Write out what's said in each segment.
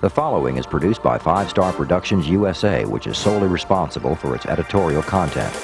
The following is produced by 5 Star Productions USA, which is solely responsible for its editorial content.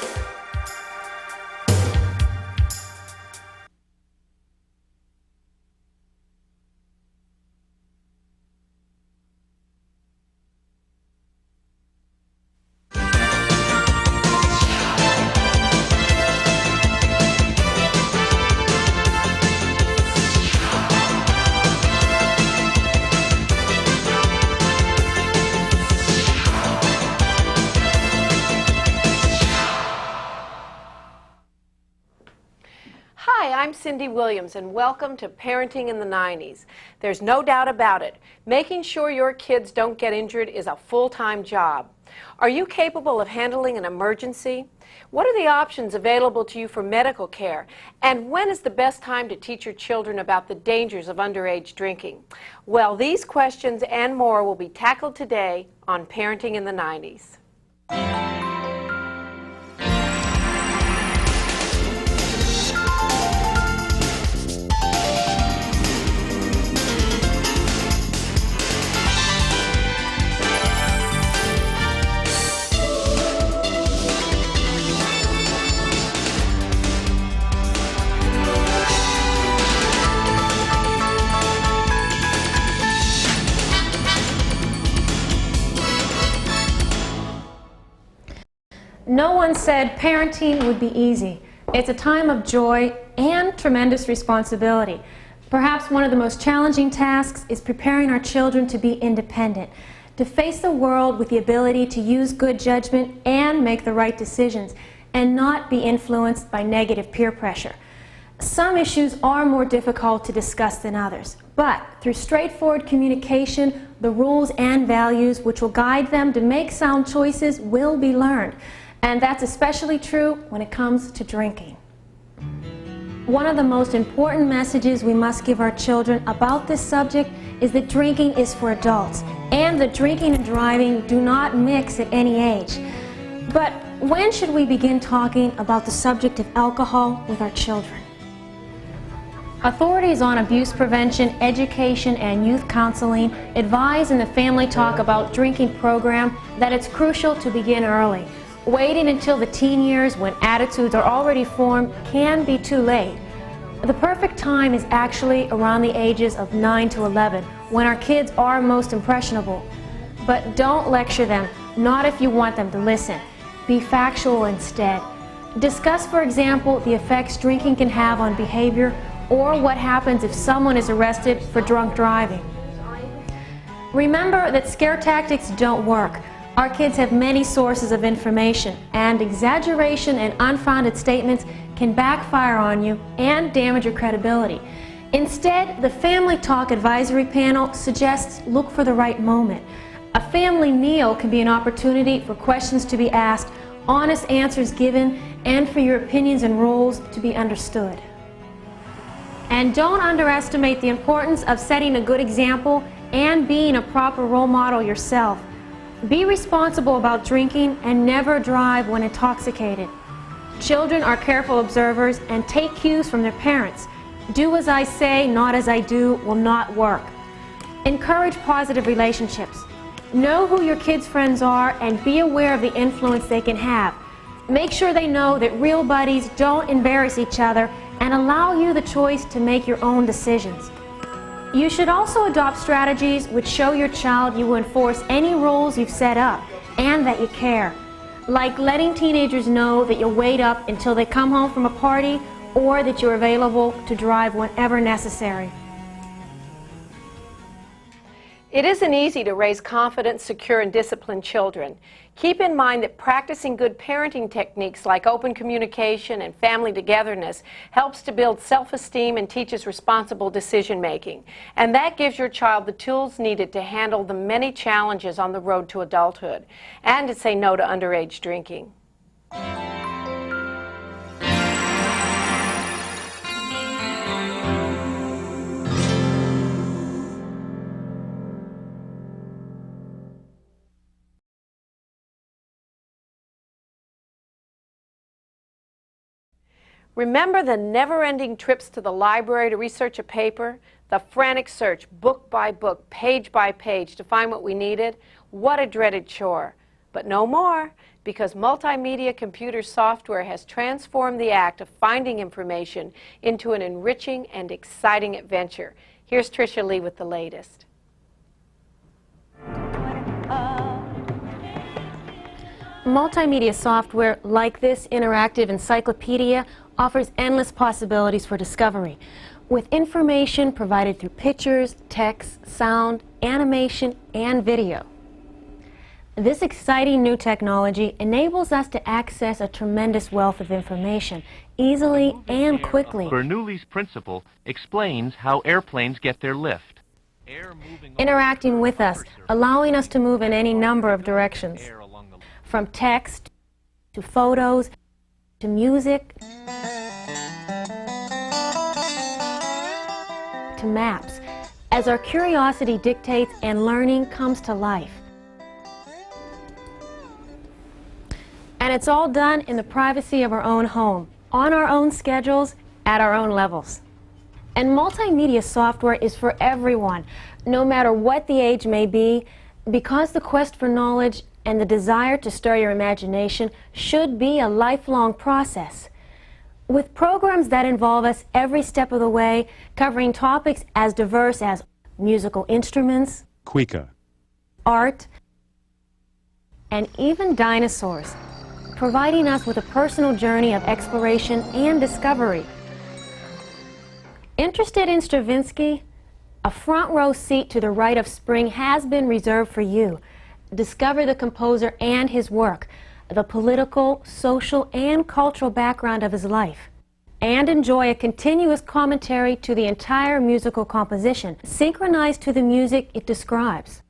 Hi, I'm Cindy Williams, and welcome to Parenting in the 90s. There's no doubt about it. Making sure your kids don't get injured is a full-time job. Are you capable of handling an emergency? What are the options available to you for medical care? And when is the best time to teach your children about the dangers of underage drinking? Well, these questions and more will be tackled today on Parenting in the 90s. No one said parenting would be easy. It's a time of joy and tremendous responsibility. Perhaps one of the most challenging tasks is preparing our children to be independent, to face the world with the ability to use good judgment and make the right decisions, and not be influenced by negative peer pressure. Some issues are more difficult to discuss than others, but through straightforward communication, the rules and values which will guide them to make sound choices will be learned. And that's especially true when it comes to drinking. One of the most important messages we must give our children about this subject is that drinking is for adults, and that drinking and driving do not mix at any age. But when should we begin talking about the subject of alcohol with our children? Authorities on abuse prevention, education, and youth counseling advise in the Family Talk About Drinking program that it's crucial to begin early. Waiting until the teen years when attitudes are already formed can be too late. The perfect time is actually around the ages of 9 to 11, when our kids are most impressionable. But don't lecture them, not if you want them to listen. Be factual instead. Discuss, for example, the effects drinking can have on behavior, or what happens if someone is arrested for drunk driving. Remember that scare tactics don't work. Our kids have many sources of information, and exaggeration and unfounded statements can backfire on you and damage your credibility. Instead, the Family Talk Advisory Panel suggests look for the right moment. A family meal can be an opportunity for questions to be asked, honest answers given, and for your opinions and rules to be understood. And don't underestimate the importance of setting a good example and being a proper role model yourself. Be responsible about drinking and never drive when intoxicated. Children are careful observers and take cues from their parents. Do as I say, not as I do will not work. Encourage positive relationships. Know who your kids' friends are and be aware of the influence they can have. Make sure they know that real buddies don't embarrass each other and allow you the choice to make your own decisions. You should also adopt strategies which show your child you will enforce any rules you've set up and that you care, like letting teenagers know that you'll wait up until they come home from a party or that you're available to drive whenever necessary. It isn't easy to raise confident, secure, and disciplined children. Keep in mind that practicing good parenting techniques like open communication and family togetherness helps to build self-esteem and teaches responsible decision-making. And that gives your child the tools needed to handle the many challenges on the road to adulthood and to say no to underage drinking. Remember the never-ending trips to the library to research a paper, The frantic search, book by book, page by page, to find what we needed, what a dreaded chore. But no more, because multimedia computer software has transformed the act of finding information into an enriching and exciting adventure. Here's Tricia Lee with the latest. Multimedia software like this interactive encyclopedia offers endless possibilities for discovery, with information provided through pictures, text, sound, animation, and video. This exciting new technology enables us to access a tremendous wealth of information easily and quickly. Bernoulli's principle explains how airplanes get their lift. Interacting with us, allowing us to move in any number of directions, from text to photos to music to maps, as our curiosity dictates and learning comes to life. And it's all done in the privacy of our own home, on our own schedules, at our own levels. And multimedia software is for everyone, no matter what the age may be, because the quest for knowledge and the desire to stir your imagination should be a lifelong process. With programs that involve us every step of the way, covering topics as diverse as musical instruments, Quika, art, and even dinosaurs, providing us with a personal journey of exploration and discovery. Interested in Stravinsky? A front row seat to the rite of spring has been reserved for you. Discover the composer and his work, the political, social, and cultural background of his life, and enjoy a continuous commentary to the entire musical composition, synchronized to the music it describes.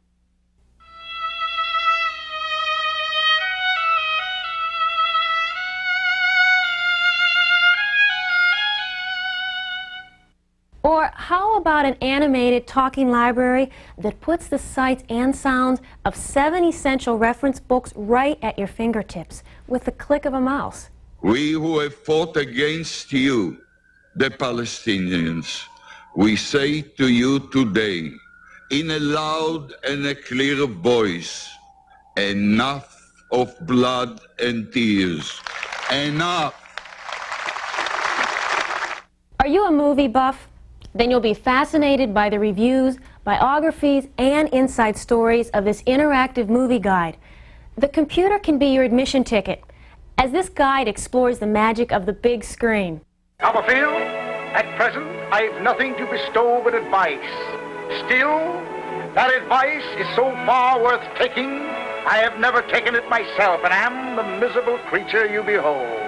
Or how about an animated talking library that puts the sights and sounds of 7 essential reference books right at your fingertips with the click of a mouse? We who have fought against you, the Palestinians, we say to you today, in a loud and a clear voice, enough of blood and tears. Enough! Are you a movie buff? Then you'll be fascinated by the reviews, biographies, and inside stories of this interactive movie guide. The computer can be your admission ticket, as this guide explores the magic of the big screen. Copperfield, at present, I've nothing to bestow but advice. Still, that advice is so far worth taking, I have never taken it myself, and am the miserable creature you behold.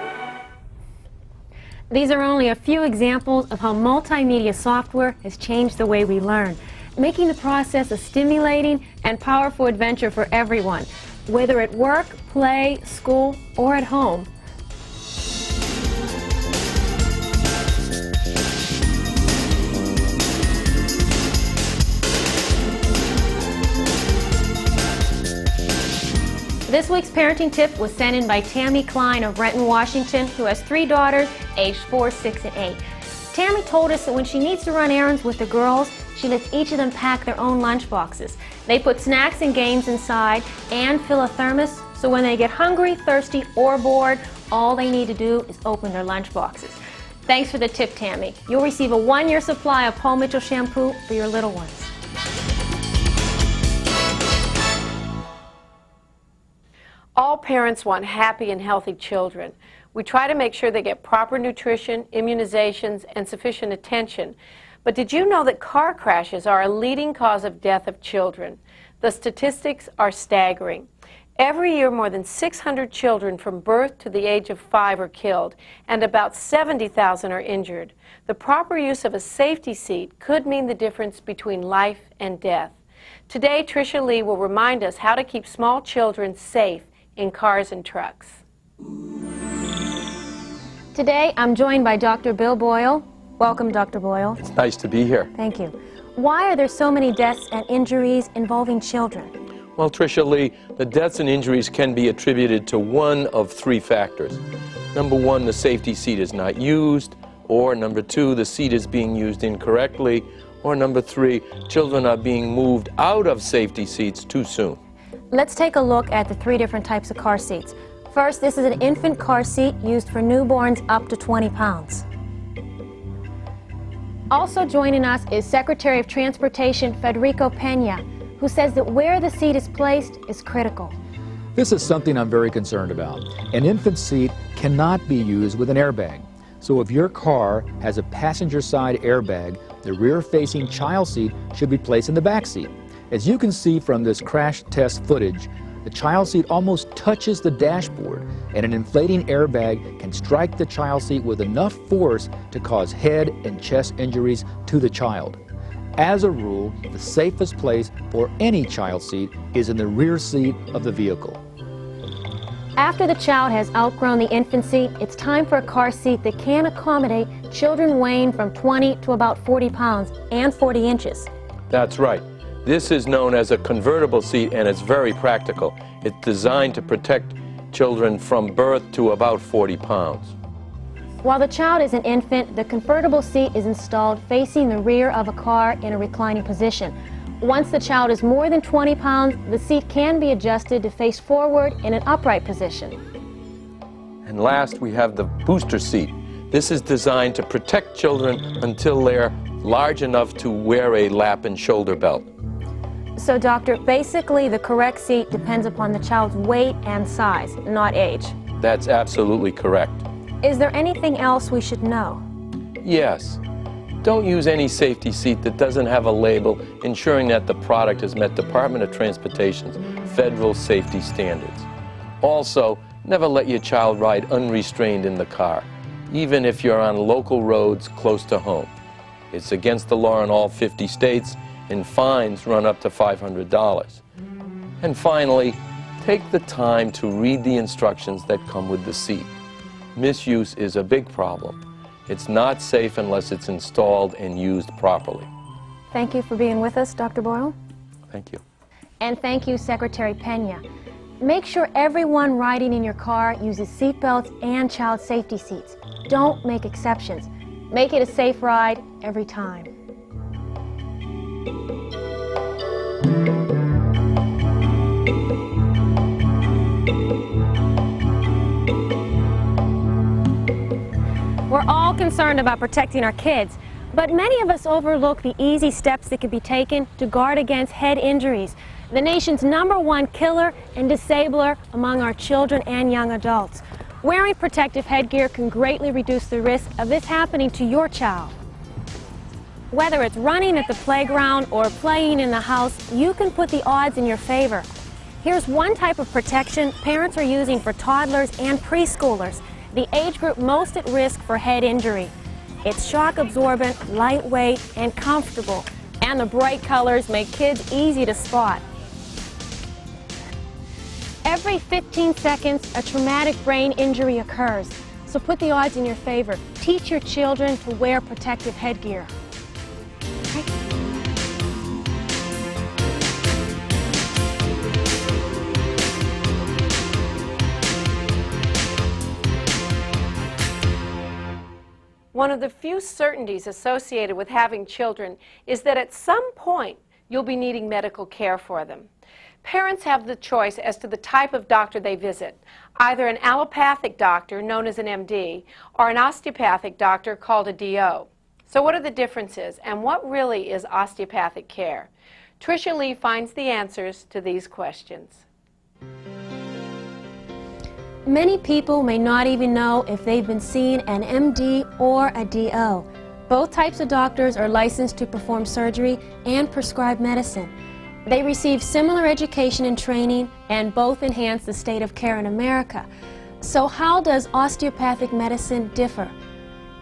These are only a few examples of how multimedia software has changed the way we learn, making the process a stimulating and powerful adventure for everyone, whether at work, play, school, or at home. This week's parenting tip was sent in by Tammy Klein of Renton, Washington, who has 3 daughters, aged 4, 6, and 8. Tammy told us that when she needs to run errands with the girls, she lets each of them pack their own lunch boxes. They put snacks and games inside and fill a thermos, so when they get hungry, thirsty, or bored, all they need to do is open their lunch boxes. Thanks for the tip, Tammy. You'll receive a 1-year supply of Paul Mitchell shampoo for your little ones. All parents want happy and healthy children. We try to make sure they get proper nutrition, immunizations, and sufficient attention. But did you know that car crashes are a leading cause of death of children? The statistics are staggering. Every year, more than 600 children from birth to the age of 5 are killed, and about 70,000 are injured. The proper use of a safety seat could mean the difference between life and death. Today, Tricia Lee will remind us how to keep small children safe in cars and trucks. Today, I'm joined by Dr. Bill Boyle. Welcome, Dr. Boyle. It's nice to be here. Thank you. Why are there so many deaths and injuries involving children? Well, Tricia Lee, the deaths and injuries can be attributed to one of 3 factors. Number 1, the safety seat is not used, or number 2, the seat is being used incorrectly, Or number 3, children are being moved out of safety seats too soon. Let's take a look at the 3 different types of car seats. First, this is an infant car seat used for newborns up to 20 pounds. Also joining us is Secretary of Transportation Federico Pena, who says that where the seat is placed is critical. This is something I'm very concerned about. An infant seat cannot be used with an airbag. So if your car has a passenger side airbag, the rear-facing child seat should be placed in the back seat. As you can see from this crash test footage, the child seat almost touches the dashboard, and an inflating airbag can strike the child seat with enough force to cause head and chest injuries to the child. As a rule, the safest place for any child seat is in the rear seat of the vehicle. After the child has outgrown the infant seat, it's time for a car seat that can accommodate children weighing from 20 to about 40 pounds and 40 inches. That's right. This is known as a convertible seat, and it's very practical. It's designed to protect children from birth to about 40 pounds. While the child is an infant, the convertible seat is installed facing the rear of a car in a reclining position. Once the child is more than 20 pounds, the seat can be adjusted to face forward in an upright position. And last, we have the booster seat. This is designed to protect children until they're large enough to wear a lap and shoulder belt. So, doctor, basically the correct seat depends upon the child's weight and size, not age. That's absolutely correct. Is there anything else we should know? Yes. Don't use any safety seat that doesn't have a label ensuring that the product has met Department of Transportation's federal safety standards. Also, never let your child ride unrestrained in the car, even if you're on local roads close to home. It's against the law in all 50 states, and fines run up to $500. And finally, take the time to read the instructions that come with the seat. Misuse is a big problem. It's not safe unless it's installed and used properly. Thank you for being with us, Dr. Boyle. Thank you. And thank you, Secretary Pena. Make sure everyone riding in your car uses seat belts and child safety seats. Don't make exceptions. Make it a safe ride every time. We're all concerned about protecting our kids, but many of us overlook the easy steps that can be taken to guard against head injuries, the nation's #1 killer and disabler among our children and young adults. Wearing protective headgear can greatly reduce the risk of this happening to your child. Whether it's running at the playground or playing in the house, you can put the odds in your favor. Here's one type of protection parents are using for toddlers and preschoolers, the age group most at risk for head injury. It's shock absorbent, lightweight, and comfortable, and the bright colors make kids easy to spot. Every 15 seconds, a traumatic brain injury occurs, so put the odds in your favor. Teach your children to wear protective headgear. One of the few certainties associated with having children is that at some point you'll be needing medical care for them. Parents have the choice as to the type of doctor they visit, either an allopathic doctor known as an MD or an osteopathic doctor called a DO. So what are the differences and what really is osteopathic care? Tricia Lee finds the answers to these questions. Many people may not even know if they've been seeing an MD or a DO. Both types of doctors are licensed to perform surgery and prescribe medicine. They receive similar education and training, and both enhance the state of care in America. So how does osteopathic medicine differ?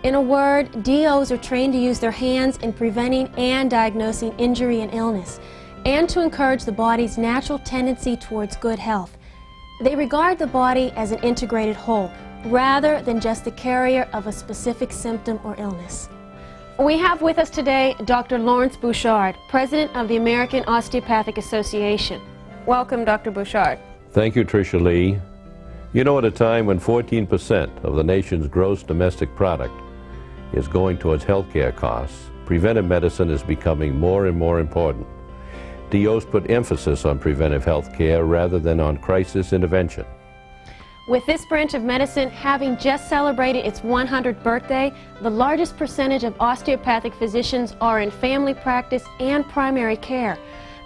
In a word, DOs are trained to use their hands in preventing and diagnosing injury and illness, and to encourage the body's natural tendency towards good health. They regard the body as an integrated whole, rather than just the carrier of a specific symptom or illness. We have with us today Dr. Lawrence Bouchard, President of the American Osteopathic Association. Welcome, Dr. Bouchard. Thank you, Tricia Lee. You know, at a time when 14% of the nation's gross domestic product is going towards healthcare costs, preventive medicine is becoming more and more important. DOs put emphasis on preventive health care rather than on crisis intervention. With this branch of medicine having just celebrated its 100th birthday, the largest percentage of osteopathic physicians are in family practice and primary care.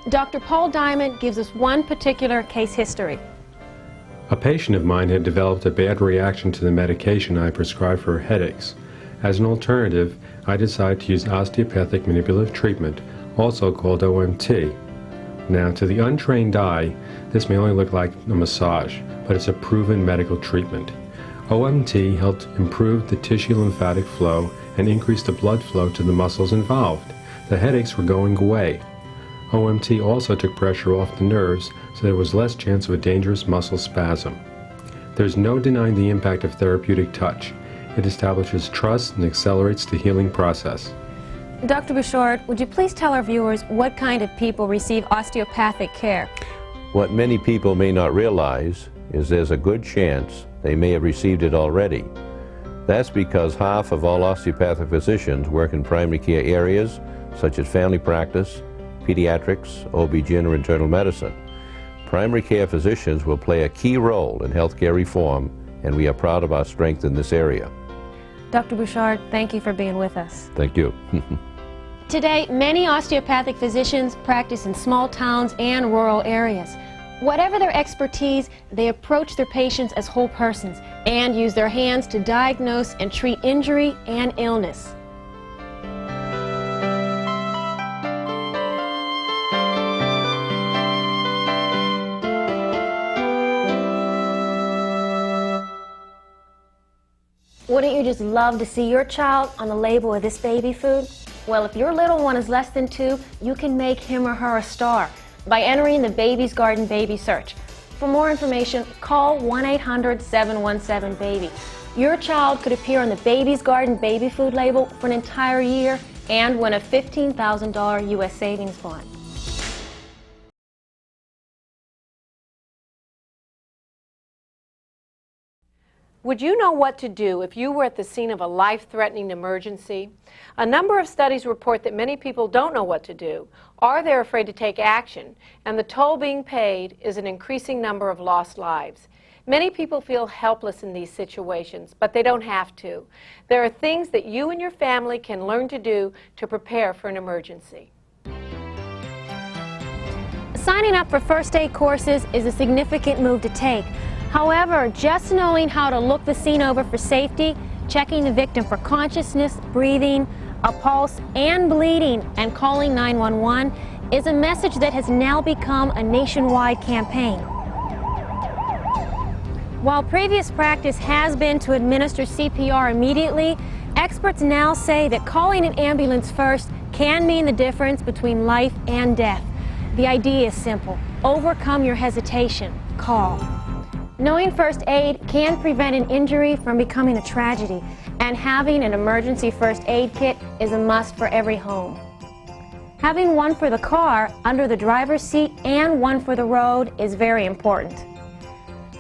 Dr. Paul Diamond gives us one particular case history. A patient of mine had developed a bad reaction to the medication I prescribed for headaches. As an alternative, I decided to use osteopathic manipulative treatment, also called OMT. Now, to the untrained eye, this may only look like a massage, but it's a proven medical treatment. OMT helped improve the tissue lymphatic flow and increase the blood flow to the muscles involved. The headaches were going away. OMT also took pressure off the nerves, so there was less chance of a dangerous muscle spasm. There's no denying the impact of therapeutic touch. It establishes trust and accelerates the healing process. Dr. Bouchard, would you please tell our viewers what kind of people receive osteopathic care? What many people may not realize is there's a good chance they may have received it already. That's because half of all osteopathic physicians work in primary care areas such as family practice, pediatrics, OB/GYN, or internal medicine. Primary care physicians will play a key role in healthcare reform, and we are proud of our strength in this area. Dr. Bouchard, thank you for being with us. Thank you. Today, many osteopathic physicians practice in small towns and rural areas. Whatever their expertise, they approach their patients as whole persons and use their hands to diagnose and treat injury and illness. Wouldn't you just love to see your child on the label of this baby food? Well, if your little one is less than 2, you can make him or her a star by entering the Baby's Garden Baby Search. For more information, call 1-800-717-BABY. Your child could appear on the Baby's Garden baby food label for an entire year and win a $15,000 U.S. savings bond. Would you know what to do if you were at the scene of a life-threatening emergency? A number of studies report that many people don't know what to do, or they're afraid to take action, and the toll being paid is an increasing number of lost lives. Many people feel helpless in these situations, but they don't have to. There are things that you and your family can learn to do to prepare for an emergency. Signing up for first aid courses is a significant move to take. However, just knowing how to look the scene over for safety, checking the victim for consciousness, breathing, a pulse, and bleeding, and calling 911 is a message that has now become a nationwide campaign. While previous practice has been to administer CPR immediately, experts now say that calling an ambulance first can mean the difference between life and death. The idea is simple. Overcome your hesitation. Call. Knowing first aid can prevent an injury from becoming a tragedy, and having an emergency first aid kit is a must for every home. Having one for the car under the driver's seat and one for the road is very important.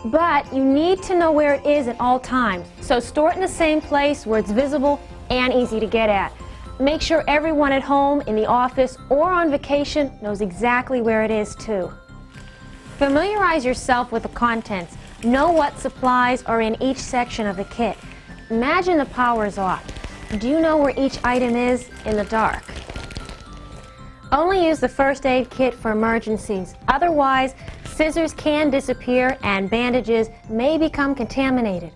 But you need to know where it is at all times, so store it in the same place where it's visible and easy to get at. Make sure everyone at home, in the office, or on vacation knows exactly where it is too. Familiarize yourself with the contents. Know what supplies are in each section of the kit. Imagine the power is off. Do you know where each item is in the dark? Only use the first aid kit for emergencies. Otherwise, scissors can disappear and bandages may become contaminated.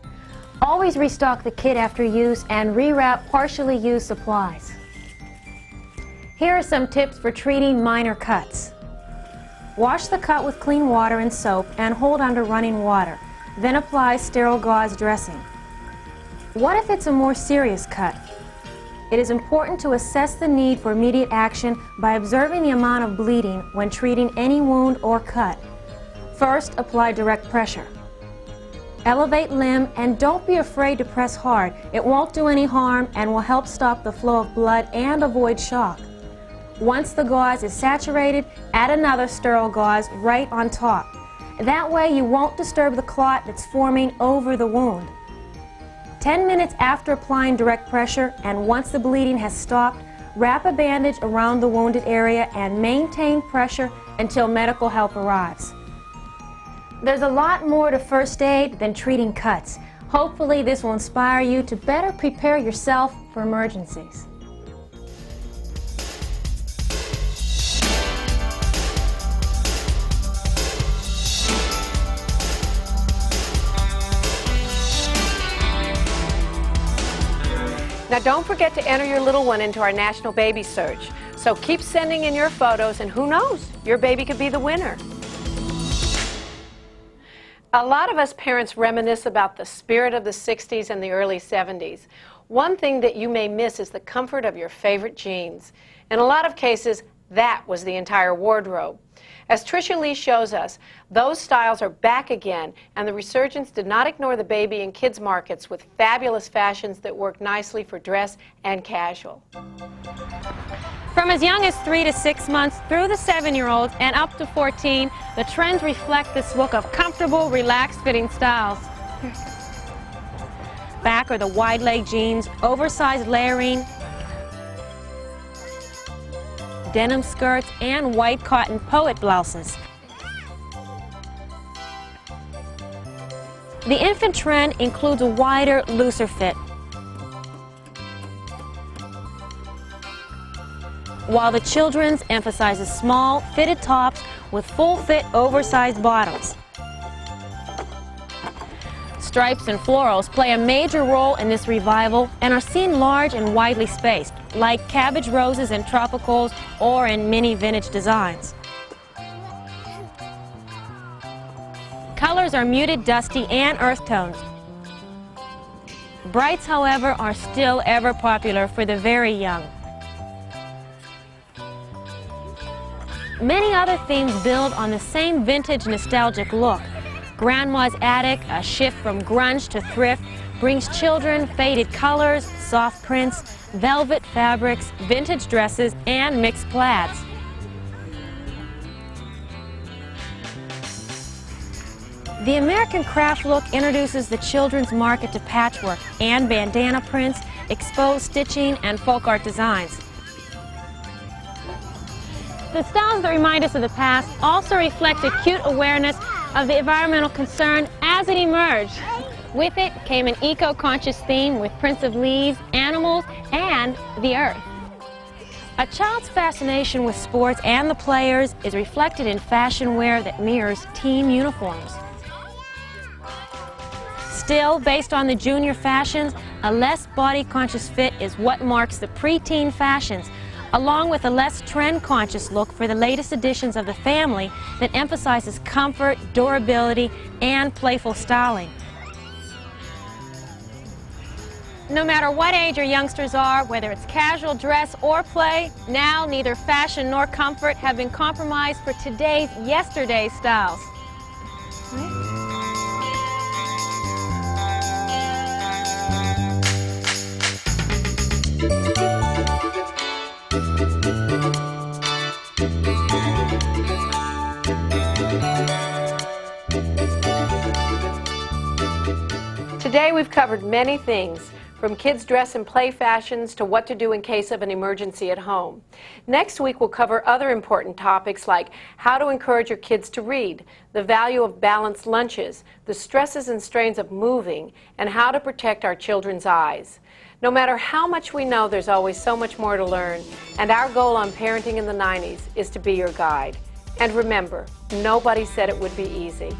Always restock the kit after use and rewrap partially used supplies. Here are some tips for treating minor cuts. Wash the cut with clean water and soap and hold under running water. Then apply sterile gauze dressing. What if it's a more serious cut? It is important to assess the need for immediate action by observing the amount of bleeding when treating any wound or cut. First, apply direct pressure. Elevate limb and don't be afraid to press hard. It won't do any harm and will help stop the flow of blood and avoid shock. Once the gauze is saturated, add another sterile gauze right on top. That way you won't disturb the clot that's forming over the wound. 10 minutes after applying direct pressure and once the bleeding has stopped, wrap a bandage around the wounded area, and maintain pressure until medical help arrives. There's a lot more to first aid than treating cuts. Hopefully this will inspire you to better prepare yourself for emergencies. Now don't forget to enter your little one into our National Baby Search. So keep sending in your photos, and who knows, your baby could be the winner. A lot of us parents reminisce about the spirit of the 60s and the early 70s. One thing that you may miss is the comfort of your favorite jeans. In a lot of cases, that was the entire wardrobe. As Tricia Lee shows us, those styles are back again, and the resurgence did not ignore the baby and kids markets with fabulous fashions that work nicely for dress and casual. From as young as 3 to 6 months through the 7-year-olds and up to 14, the trends reflect this look of comfortable, relaxed fitting styles. Back are the wide leg jeans, oversized layering, denim skirts, and white cotton poet blouses. The infant trend includes a wider, looser fit, while the children's emphasizes small, fitted tops with full-fit, oversized bottoms. Stripes and florals play a major role in this revival and are seen large and widely spaced, like cabbage roses and tropicals or in mini vintage designs. Colors are muted, dusty, and earth tones. Brights, however, are still ever popular for the very young. Many other themes build on the same vintage nostalgic look. Grandma's Attic, a shift from grunge to thrift, brings children faded colors, soft prints, velvet fabrics, vintage dresses, and mixed plaids. The American craft look introduces the children's market to patchwork and bandana prints, exposed stitching, and folk art designs. The styles that remind us of the past also reflect acute awareness of the environmental concern as it emerged. With it came an eco-conscious theme with prints of leaves, animals, and the earth. A child's fascination with sports and the players is reflected in fashion wear that mirrors team uniforms. Still, based on the junior fashions, a less body-conscious fit is what marks the preteen fashions, along with a less trend-conscious look for the latest editions of the family that emphasizes comfort, durability, and playful styling. No matter what age your youngsters are, whether it's casual dress or play, now neither fashion nor comfort have been compromised for today's yesterday's styles. Today we've covered many things, from kids' dress and play fashions to what to do in case of an emergency at home. Next week we'll cover other important topics like how to encourage your kids to read, the value of balanced lunches, the stresses and strains of moving, and how to protect our children's eyes. No matter how much we know, there's always so much more to learn, and our goal on Parenting in the 90s is to be your guide. And remember, nobody said it would be easy.